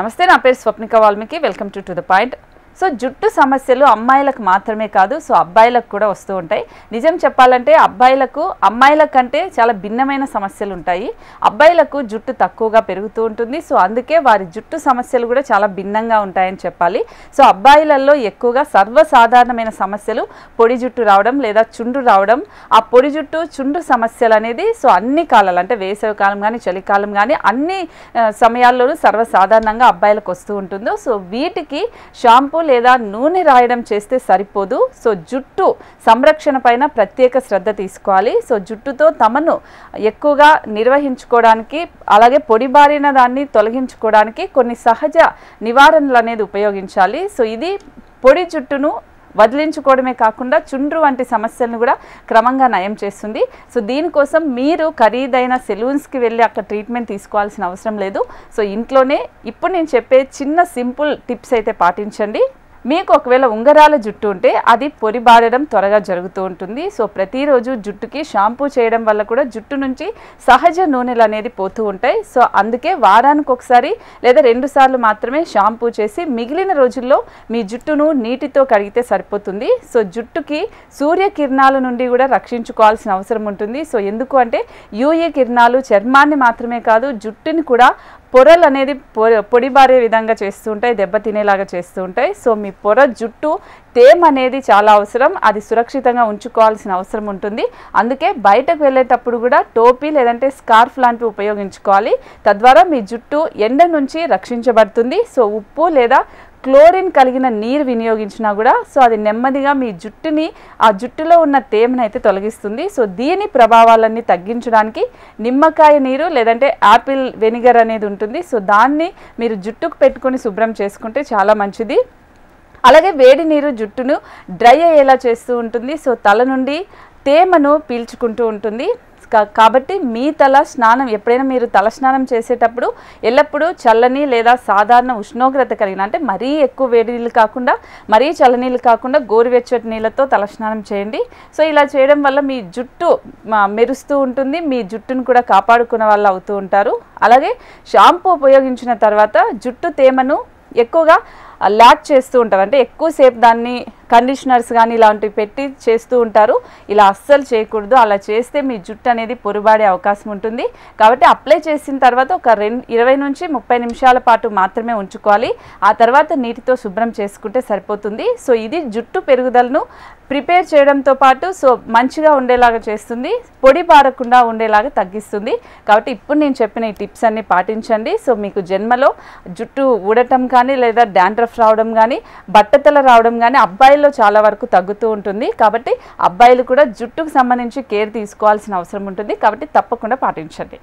నమస్తే, నా పేరు Swapnika Valmiki. Welcome to the point. So జుట్టు సమస్యలు అమ్మాయిలకు మాత్రమే కాదు, సో అబ్బాయిలకు కూడా వస్తూ ఉంటాయి. నిజం చెప్పాలంటే అబ్బాయిలకు అమ్మాయిల కంటే చాలా భిన్నమైన సమస్యలు ఉంటాయి. అబ్బాయిలకు జుట్టు తక్కువగా పెరుగుతూ ఉంటుంది. సో అందుకే వారి జుట్టు సమస్యలు కూడా చాలా భిన్నంగా ఉంటాయని చెప్పాలి. సో అబ్బాయిలలో ఎక్కువగా సర్వసాధారణమైన సమస్యలు పొడి జుట్టు రావడం లేదా చుండ్రు రావడం. ఆ పొడి జుట్టు చుండ్రు సమస్యలు అనేది సో అన్ని కాలాలు అంటే వేసవి కాలం కానీ చలికాలం కానీ అన్ని సమయాల్లోనూ సర్వసాధారణంగా అబ్బాయిలకు వస్తూ ఉంటుందో. సో వీటికి షాంపూ లేదా నూనె రాయడం చేస్తే సరిపోదు. సో జుట్టు సంరక్షణ పైన ప్రత్యేక శ్రద్ధ తీసుకోవాలి. సో జుట్టుతో తమను ఎక్కువగా నిర్వహించుకోవడానికి అలాగే పొడిబారిన దాన్ని తొలగించుకోవడానికి కొన్ని సహజ నివారణలు అనేది ఉపయోగించాలి. సో ఇది పొడి జుట్టును వదిలించుకోవడమే కాకుండా చుండ్రు వంటి సమస్యలను కూడా క్రమంగా నయం చేస్తుంది. సో దీనికోసం మీరు ఖరీదైన సెలూన్స్కి వెళ్ళి అక్కడ ట్రీట్మెంట్ తీసుకోవాల్సిన అవసరం లేదు. సో ఇంట్లోనే ఇప్పుడు నేను చెప్పే చిన్న సింపుల్ టిప్స్ అయితే పాటించండి. మీకు ఒకవేళ ఉంగరాల జుట్టు ఉంటే అది పొడిబారడం త్వరగా జరుగుతూ ఉంటుంది. సో ప్రతిరోజు జుట్టుకి షాంపూ చేయడం వల్ల కూడా జుట్టు నుంచి సహజ నూనెలు అనేది పోతూ ఉంటాయి. సో అందుకే వారానికి ఒకసారి లేదా 2 సార్లు మాత్రమే షాంపూ చేసి మిగిలిన రోజుల్లో మీ జుట్టును నీటితో కడిగితే సరిపోతుంది. సో జుట్టుకి సూర్యకిరణాల నుండి కూడా రక్షించుకోవాల్సిన అవసరం ఉంటుంది. సో ఎందుకు అంటే యూఏ కిరణాలు చర్మాన్ని మాత్రమే కాదు జుట్టుని కూడా పొరలు అనేది పొడిబారే విధంగా చేస్తూ ఉంటాయి, దెబ్బతినేలాగా చేస్తూ ఉంటాయి. సో మీ పొర జుట్టు తేమ అనేది చాలా అవసరం, అది సురక్షితంగా ఉంచుకోవాల్సిన అవసరం ఉంటుంది. అందుకే బయటకు వెళ్ళేటప్పుడు కూడా టోపీ లేదంటే స్కార్ఫ్ లాంటివి ఉపయోగించుకోవాలి. తద్వారా మీ జుట్టు ఎండ నుంచి రక్షించబడుతుంది. సో ఉప్పు లేదా క్లోరిన్ కలిగిన నీరు వినియోగించినా కూడా సో అది నెమ్మదిగా మీ జుట్టుని ఆ జుట్టులో ఉన్న తేమను అయితే తొలగిస్తుంది. సో దీని ప్రభావాలన్నీ తగ్గించడానికి నిమ్మకాయ నీరు లేదంటే యాపిల్ వెనిగర్ అనేది ఉంటుంది. సో దాన్ని మీరు జుట్టుకు పెట్టుకొని శుభ్రం చేసుకుంటే చాలా మంచిది. అలాగే వేడి నీరు జుట్టును డ్రై అయ్యేలా చేస్తూ ఉంటుంది. సో తల నుండి తేమను పీల్చుకుంటూ ఉంటుంది. కాబట్టి మీ తల స్నానం ఎప్పుడైనా మీరు తల స్నానం చేసేటప్పుడు ఎల్లప్పుడూ చల్లని లేదా సాధారణ ఉష్ణోగ్రత కలిగిన అంటే మరీ ఎక్కువ వేడి నీళ్ళు కాకుండా మరీ చల్లనీళ్ళు కాకుండా గోరువెచ్చటి నీళ్ళతో తల స్నానం చేయండి. సో ఇలా చేయడం వల్ల మీ జుట్టు మెరుస్తూ ఉంటుంది, మీ జుట్టును కూడా కాపాడుకునే వాళ్ళు అవుతూ ఉంటారు. అలాగే షాంపూ ఉపయోగించిన తర్వాత జుట్టు తేమను ఎక్కువగా లాక్ చేస్తూ ఉంటారు, అంటే ఎక్కువసేపు దాన్ని కండిషనర్స్ కానీ ఇలాంటివి పెట్టి చేస్తూ ఉంటారు. ఇలా అస్సలు చేయకూడదు. అలా చేస్తే మీ జుట్టు అనేది పొరుబాడే అవకాశం ఉంటుంది. కాబట్టి అప్లై చేసిన తర్వాత ఒక 20 నుంచి 30 నిమిషాల పాటు మాత్రమే ఉంచుకోవాలి. ఆ తర్వాత నీటితో శుభ్రం చేసుకుంటే సరిపోతుంది. సో ఇది జుట్టు పెరుగుదలను ప్రిపేర్ చేయడంతో పాటు సో మంచిగా ఉండేలాగా చేస్తుంది, పొడి పారకుండా ఉండేలాగా తగ్గిస్తుంది. కాబట్టి ఇప్పుడు నేను చెప్పిన ఈ టిప్స్ అన్ని పాటించండి. సో మీకు జన్మలో జుట్టు ఊడటం కానీ లేదా డాండ్రఫ్ రావడం కానీ బట్టతల రావడం కానీ అబ్బాయిల్లో చాలా వరకు తగ్గుతూ ఉంటుంది. కాబట్టి అబ్బాయిలు కూడా జుట్టుకు సంబంధించి కేర్ తీసుకోవాల్సిన అవసరం ఉంటుంది. కాబట్టి తప్పకుండా పాటించండి.